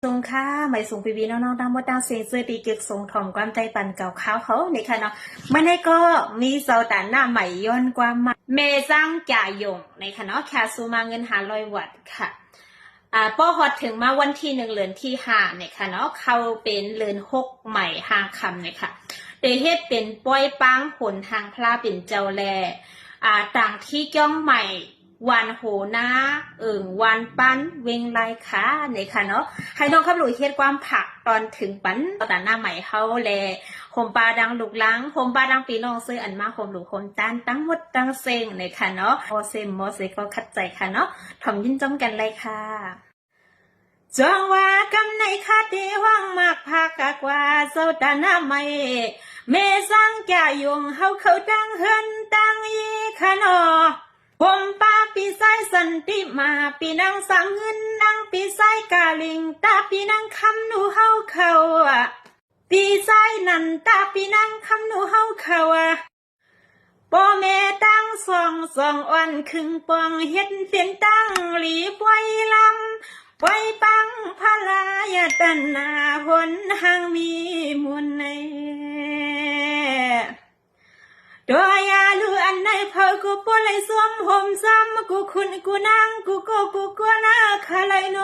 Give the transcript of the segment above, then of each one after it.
สูงค่ะไม่สูงปีน้องๆตามมดตามเสียงเสื้อตีเก็กส่งถ่อมความใจปั่นเก่าข้าวเขาในค่ะเนาะเมื่อนี้ก็มีเสาแต่หน้าใหม่ย้อนความมาเมซังจ่ายงในค่ะเนาะแค่ซูมาเงิน500 วัตต์ค่ะป้อฮอดถึงมาวันที่1เดือนที่5เนี่ยค่ะเนาะเขาเป็นเดือน6ใหม่5 คำเนี่ยค่ะเดเฮ็ดเป็นป้อยปังผลทางพลาเป็นเจ้าแลต่างที่ก้องใหม่วันโหนาวันปั้นเวงไรค่ะเนี่ยค่ะเนาะให้น้องขับหลุยเฮ็ดความผักตอนถึงปั้นตอนหน้าใหม่เฮาแลโฮมปลาดังลูกล้างโฮมปลาดังปีน้องซื้ออันมาโฮมหลูกโฮมจานตั้งหมดตั้งเซ็งเนี่ยค่ะเนาะโอเซมอเซก็คัดใจค่ะเนาะถ่อมยินจอมกันเลยค่ะจองว่ากำในคาเดว่างมากพากกว่าเจ้าตาหน้าไม่เมสังจ่ายงเฮาเขาตั้งเฮินตั้งยีค่ะเนาะผมป้าปีไซสันติมาปีนังสังเงินนังปีไซกาลิงตาปีนังคำหนูเฮาเขาปีไซนันตาปีนังคำหนูเฮาเขาพ่อแม่ตั้งสองอ่อนครึ่งปองเฮ็ดเป็นตั้งหลีปวยลำปวยปังพลายตันนาหนหางมีมุนในดอยาลูอันในเผากูปนเลยสวมห่มซ้ำกูคุณกูนางกูก็น่าคาไลโน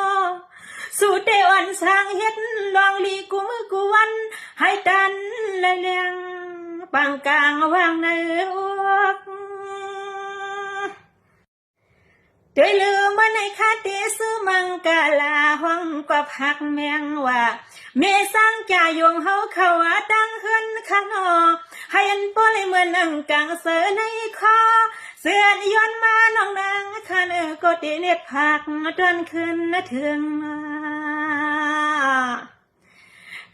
สู่เตอ่อนสร้างเฮ็ดลองลีกูมือกูวันให้ตันเลยเลียงปังกลางวางในอกโดยลืมว่าในคาเตซื้อมังกาลาห้องกว่าพักแมงว่าเมสังจ่ายงเฮาเขาตั้งเฮินข้างนอกให้อันป้เลยเหมือนนั่งกลางเสือในคอเสือย้อนมาน้องนางคันก็ตีเน็บผักจนขึ้นถึง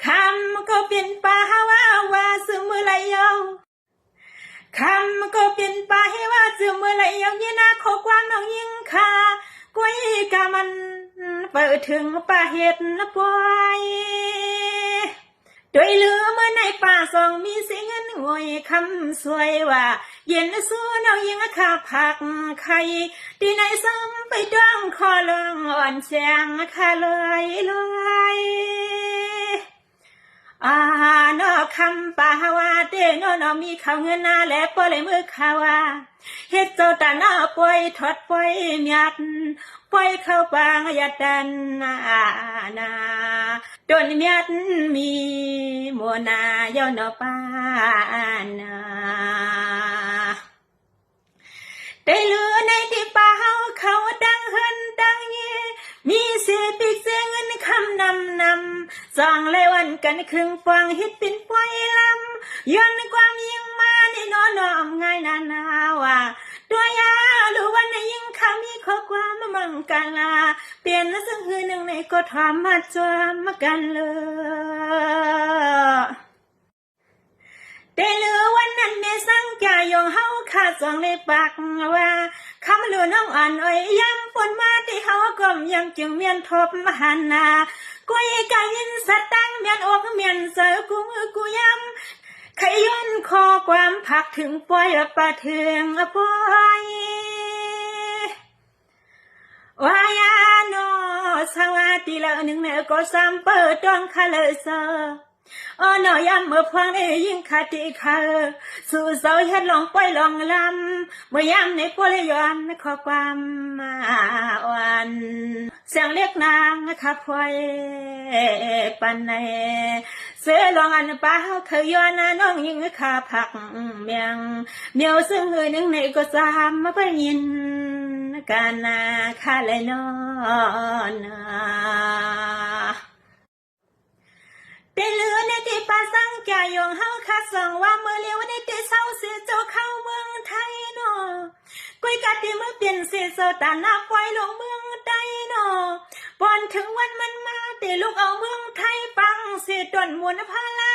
คำก็เป็นป่าว่าซึมมือไหลยาวคำก็เป็นป่าให้ว่าซึมมือไหลยาวยี่นาขอกวางน้องยิงคากวยกามันเปิดถึงป่าเห็ดปอยโดยลืมเมื่อในป่าสองมีเสียงเงินงวยคำสวยว่าเย็นสู้น้องยิงข้าผักไข่ที่ไหนซ้ำไปจ้องคอลองอ่อนแสงข้าเลยนอคำป่าว่าเต้นอมีเขาเงินนาและปเลยมือเขาเฮ็ดเจ้าตาหน้าปล่อยถอดปล่อยเมียดปล่อยเข้าปางยาดันนาโดนเมียดมีโมนาย้อนปานาได้เหลือในที่ป่าเขาดังเฮินดังเย่มีเสียปีกเสียเงินคำนำสองเลยวันกันครึ่งฟังฮิตเป็นปวยลำย้อนความยิ่งมาในนอนอมง่ายนาว่าตัวยาหรือวันในยิ่งคำมีข้อความมามังกันลาเปลี่ยนซึ่งหือหนึ่งในก็ทำมาจวมกันเลยแต่เหลือวันนั้นแม่สังจ่ายงเฮาขาดสองเลยปากว่าคำเหลือน้องอ่อนอ้อยย้ำฝนมาที่เฮาก็ยังจึงเมียนทบมหันนากุยกายินสตังเมียนอกเมียนเสือกูมือกูย้ำขย้อนคอความผักถึงปล่อยปะเทืองปล่อยวายาโนสวัสดีละหนึ่งเนี่ยก็ซ้ำเปิดดวงคาเลเซอหน่อยเมื่อพวงได้ยิ่งขาดที่ขาสู่เสาเฮ็ดลองปล่อยลองลำเมื่อยามในปวยย้อนขอความมาวันเสียงเรียกนางข้าพวยปันในเสือลองอันป้าเคยย้อนน้องยิ่งข้าผักเมียวซึ่งหือหนึ่งในก็ซ้ำมาไปยินกันข้าเลยนอนแต่เหลือในที่ป่าสังจ่ายงเฮาคาส่องว่าเมื่อเลี้ยวในที่เศร้าเสียเจ้าเข้าเมืองไทยเนาะกุยกะที่เมื่อเปลี่ยนเสียโซตาหน้าปล่อยลงเมืองใดเนาะปอนถึงวันมันมาแต่ลูกเอาเมืองไทยปังเสียต้นมวลพาลา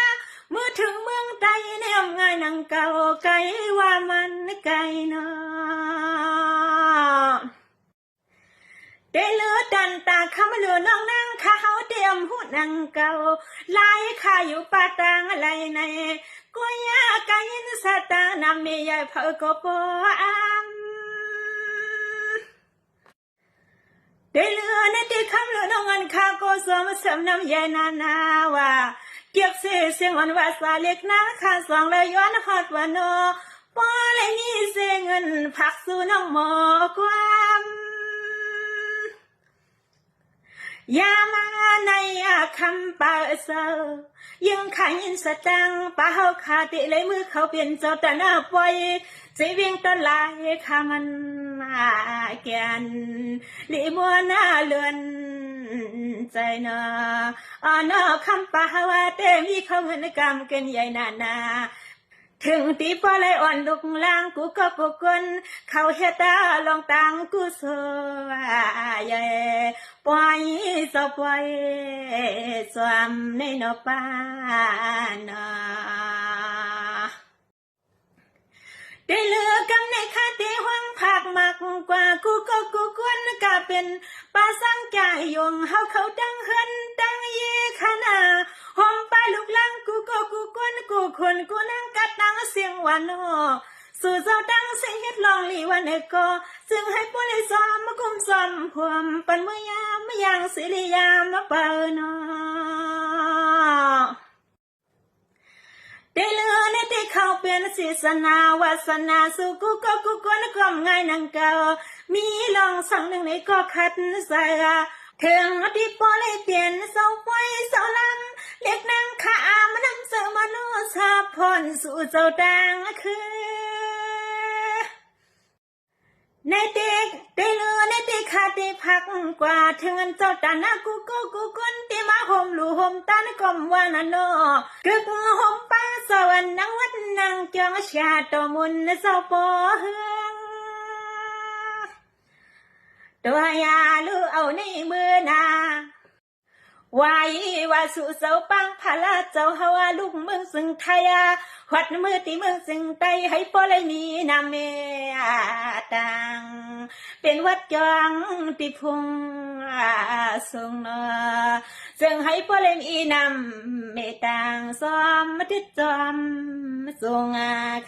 เมื่อถึงเมืองไทยแนมง่ายนังเก่าไกลว่ามันไกลเนาะได้เหลือดันตาคำเหลือน้องนางข้าเฮาเตรียมหูนังเก่าลายข้าอยู่ป่าตางอะไรในกุยากายินสตานำเมียเผอก็ปอาม ได้เลือในที่คำเลือน้องอันข้าก็สวมเสริมน้ำใยนาว่าเกียกเสียงอ่อนว่าสาเล็กนาข้าสองเลยย้อนฮอดว่าโนปอเลยนี่เสียเงินผักสู่น้องหมอความอย่ามาในคำป่าเซอยังขายยินสตังป่าเฮาขาติเลยมือเขาเปลี่ยนเจ้าแต่หน้าปล่อยสิวิ่งต้นลายขามันแกนลีบัวหน้าเลือนใจนานอคำป่าว่าเต็มีเขาเงินกรรมเกินใหญ่นาถึงตีปอเลยอ่อนลุกลางกูก็กูกนเขาเฮตาลองตังกูสวยปล่อยสปล่อยสวมในนปานได้เลือกำในคาติหวังผักมากกว่ากูก็กูกวนก็เป็นปลาสังใจยงเฮาเขาดังเฮินดังเยขนาหอมปลาลูกลังกูก็กูกวนกูคนกูนั่งกัดดังเสียงหวานโนสู่เจ้าดังเสียงเฮ็ดลองลีวันเอก็จึงให้ปลิซ้อมมากุมซ้อมพวมปันเมื่อยามไม่ยังสิริยามมาเปินได้เลือในที่เขาเป็นศิษนาวาสนาสู่กูก็กูกวนกล่อมง่ายนังเก่ามีลองสั่งหนึ่งในก็คัดใส่ถึงที่ปอเลยเปลี่ยนเสาไฟเสาลำเล็กนางขามานำเสมโนสาพรสู่เจ้าดังคือในเด็กได้เลือในเด็กขาดได้พักกว่าถึงเจ้าตาหน้ากูก็กูกวนที่มาห่มหลู่ห่มตานกลมวานาโนกึกห่มป้าสวรรค์นางวัดนางจองชาตมุนเสาปอเฮืองตัวยาลูเอาในมือนาไว้ว่าสู่เสาปังพาลาเจ้าฮาวาลูกเมืองสึงไทยหัดมือที่เมืองสึงไตให้ปอเลยมีนาเมตังเป็นวัดจองติพุงทรงนจึงให้ปอเลยมีนำเมตังซ้อมมาทิดจอมทรง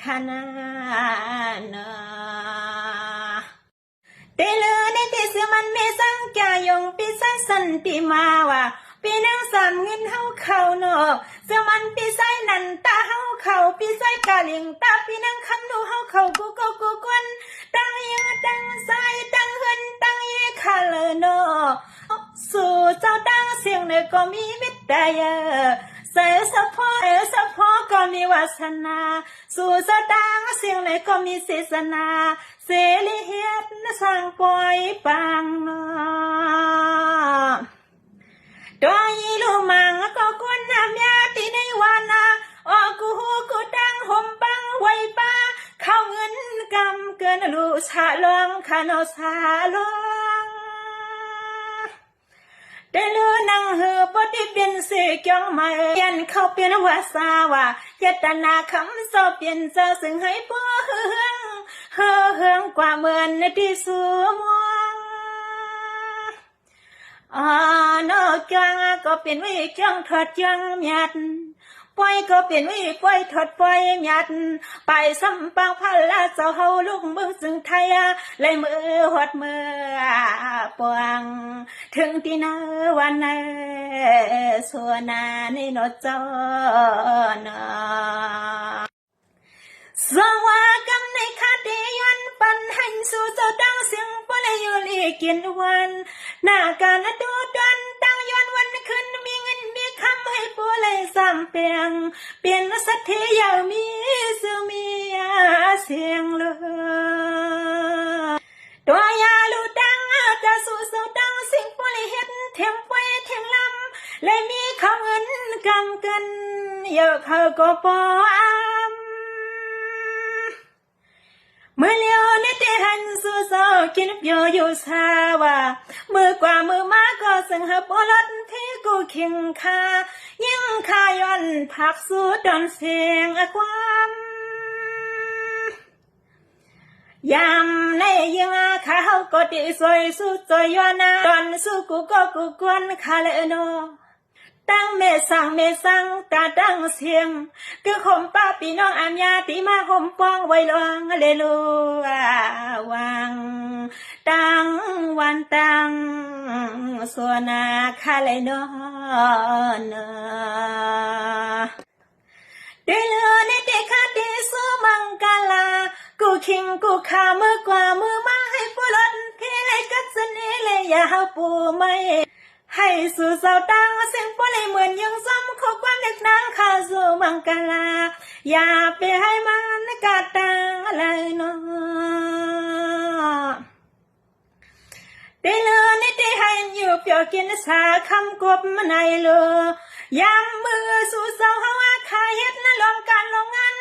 คณะเตลือในที่สมันเมสังแกยงปีสังสันติมาว่าปีนังสามเงินเฮาเขาโนสมันปีไซนันตาเฮาเขาปีไซกาลิงตาปีนังคำนูเฮาเขากูก็กูกวนตั้งยังตั้งไซตั้งเฮินตั้งเยคาเลโนสู่เจ้าตั้งเสียงเนก็มีวิทยาเสสะพอก็มีวาสนาสู่เจ้าตั้งเสียงเนก็มีเสสนาเสลิเฮ็ดสร้างปล่อยปังตัวยีลูมังก็กวนน้ำยาตีในวานากูหูกูดังห่มปังไว้ป้าเข้าเงินกำเกินลูชาลองขานอชาลองได้เลือนังเหือปฏิเป็นเสกยองมายันเข้าเปลี่ยนวาสาวาเจตนาคำสอบเปลี่ยนเจอซึ่งให้ป้อเฮืองกว่าเหมือนในที่สูมองนอกจังก็เป็นวิจังถอดจังหยัดปล่อยก็เป็นวิปล่อยถอดปล่อยหยัดไปซ้ำปังพันละเจ้าเฮาลูกเมืองจึงไทยเลยมือหดมือปวงถึงที่นาวันไหนส่วนนานี่นอจอนสว่ากำในคาเดียนปันหันสู่เจ้าดังเสียงปลายลีกินวันหน้าการดูดันตั้งย้อนวันขึ้นมีเงินมีคำให้ปเลยสามเปียงเปลี่ยนสัตย์ที่ยาวมีสื่อมีเสียงเลยตัวยาลูดังจะสู่เจ้าดังเสียงปลายเฮ็ดเทียงไปเทียงลำเลยมีเขาเงินกำกันเยอะเขาก็ปอเมื่อเลี้ยวในที่หันสู่โซกินอยู่สาวามือกว่ามือมาก็สังหาปลดที่กูเคียงคายิ่งคาย้อนผักสู่ดอนเสียงความยามในยิ่งข้าวก็ดีสวยสู่จอยย้อนดอนสู่กูก็กูกวนคาเลโน ตั้งเมสังตาตั้งเสียงคือข่มป้าพี่น้องอัญญาติมาข่มป้องไว้ลวงเลลูวังตั้งวันตั้งส่วนนาคาเลยนอนเดลือในเด็กคาเดสุมังกาลากูคิงกูขามือกว่ามือมาให้ผู้ลดพี่เลยกัดสนิเลยอย่าเฮาปูไม่ให้สู่เสาตั้งเสียงปเลยเหมือนยังซ้ำข้อความเด็กนางข้าสู่มังกาลาอย่าไปให้มันกาตังอะไรเนาะได้เลยนี่ได้ให้อยู่เปียวกินสาคำกบมาในเลยยามมือสู่เสาเฮาขาเฮ็ดนะลองการลองงาน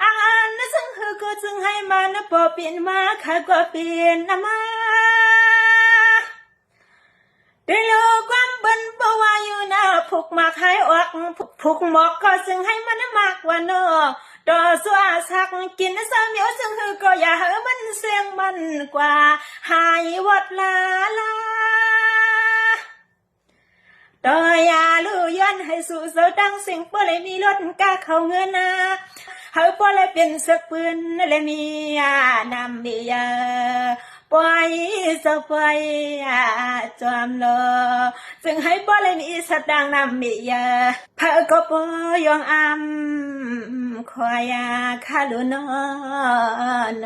อ่านนะซึ่งคือก็จึงให้มานะปอเปลี่ยนมาข้าก็เปลี่ยนนะมาได้รู้ความเบิ่นบ่ว่าอยู่นะผูกมากให้ออกผูกหมอกก็ซึ่งให้มันมากกว่าเนาะต่อสัวสักกินซ้ำเดียวซึ่งคือก็อย่าให้มันเสียงมันกว่าหายวัดลาต่อยาลูย้อนให้สู่เสาตั้งเสียงบ่เลยมีรถกาเข้าเงินนะเฮาบ่เลยเป็นสักปืนเลยมีน้ำมียาปล่อยเสาปล่อยจอมโลจึงให้บ่เลยมีสัตว์ดังน้ำมียาเพิ่นก็บ่ยองคอยคาลุนอน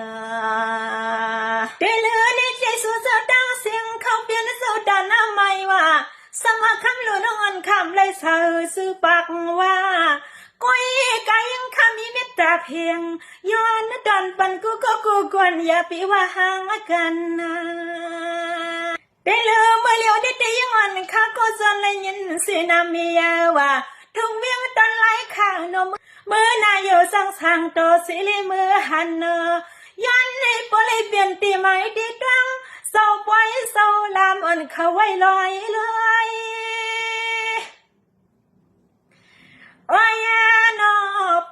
เดลือนี่ใจสู่เสาตั้งเสียงเขาเปลี่ยนเสาด้านน้ำไม่ว่าสังว่าคำลุนอนคำเลยเสือซื้อปากว่าก้อยกายังคำมีเมตตาเพียงย้อนดอนปันกูก็กูกวนอย่าไปว่าห่างกันนะได้เลยเมื่อเลี้ยวได้ยังอ่อนข้าก็จนเลยยินเสียนามียาว่าทุ่งเวียงตอนไหลข้างนมเมื่อนายโยสังสังโตสิลิมือหันเนย้อนในปเลยเปลี่ยนตีไม้ดีดังเศร้าปล่อยเศร้าลามอ่อนเขาไว้ลอยเลยโอ้ยนอ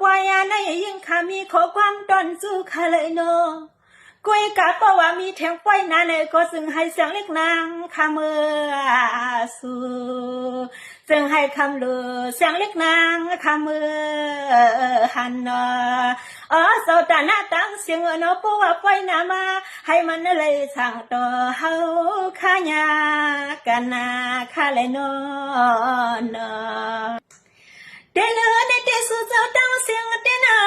ปล่อยในยิ่งข้ามีขอความตอนสู้ข้าเลยนอกุยกะเพราะว่ามีแทงปล่อยนาเลยก็ซึ่งให้เสียงเล็กนางข้าเมื่อสู้ซึ่งให้คำลือเสียงเล็กนางข้าเมื่อหันนอเสาตาหน้าตั้งเสียงเนาะเพราะว่าปล่อยนามาให้มันเลยสั่งต่อเฮาข้ายากันนาข้าเลยนอนเดลือในเดสุเจ้าตั้งเสียงเดนา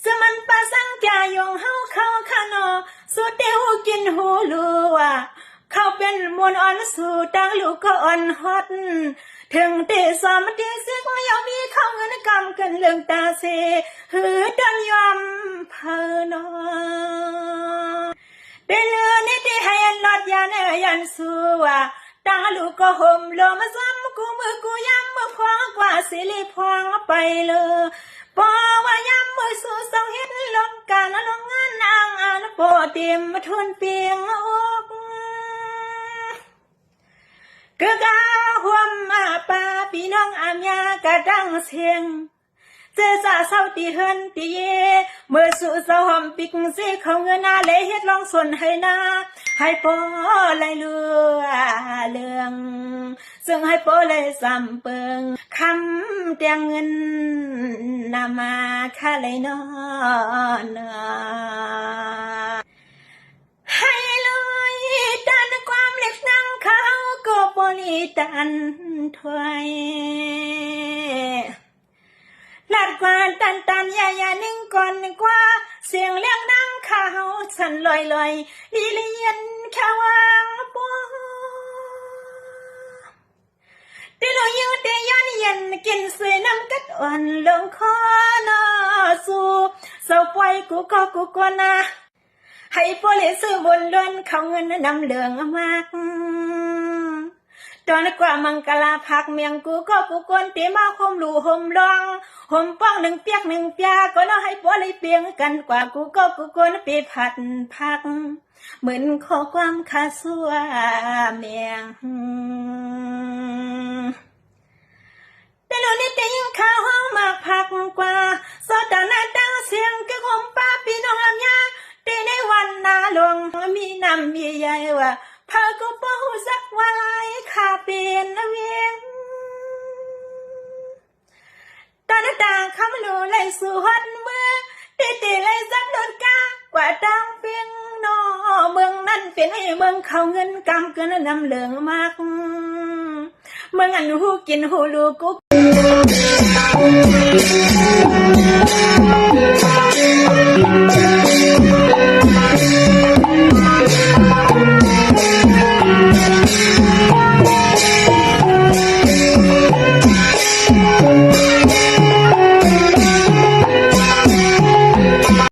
สมันปาสังจายงเฮาเข้าขานอสุดเดหูกินหูลัวเขาเป็นมวลอ่อนสู่ตั้งลูกก็อ่อนฮอดถึงเตสอมเตซึกยอมมีเข้าเงินกำกันเรื่องตาเสหือดอนยอมเพอนอเดลือในเดให้อันลอดยาเนยันสู่ว่าตั้งลูกก็ห่มลมซ้ำกูมือกูย้ำมือพวงกว่าสิริพวงไปเลยปอว่าย้ำมือสู่สองเฮ็ดลงการลงงานนางอ่านปอเตรียมมาทวนเปียงอกกะกาห่วมมาป้าพี่น้องอามยากะดังเสียงเจอจ่าเศร้าตีเฮินตีเยเมื่อสู่เศร้าหอมปิกเสียเขาเงินนาเลยเฮ็ดลองส่วนให้นาให้ปอเลยเรื่องซึ่งให้ปอเลยสำเปิงคำเตียงเงินนามาค่าเลยนอนให้เลยดันความเล็กนั่งเขาก็บริดันถวยลาดกว่าตันยาหนึ่งก่อนกว่าเสียงเลี้ยงนั่งข้าวฉันลอยลีเลียนแค่วางปอที่เราอยู่แต่ย้อนเย็นกินเสือน้ำกัดอ่อนลงคอนอสู่เศร้าปล่อยกูก็นะให้พอเลยซื้อบนล้วนเขาเงินนำเหลืองมากตอนกว่ามังกลาพักเมียงกูกวนเตมาคมหลูห่มรองห่มป้องหนึ่งเปียกหนึ่งเปียก็น้อให้ปัวเลยเปียงกันกว่ากูกวนไปผัดพักเหมือนขอความคาสัวเมียงแต่โลนี้แต่ยิ่งข้าวห้องมากพักกว่าสอดหน้าตั้งเสียงก็คมป้าพี่น้องอำยาแต่ในวันนาหลวงมีน้ำมีใหญ่ว่าพาก็บ่ฮู้จักว่าลายข้าเป็นเวียง เลยสู่ฮอดเมืองตีเลยจักโดนกากว่าดังเพียงนอเมืองนั้นเป็นให้เมืองเขาเงินกำเกินนำเหลืองมากเมืองอันหูกินหูลูกกุ๊ก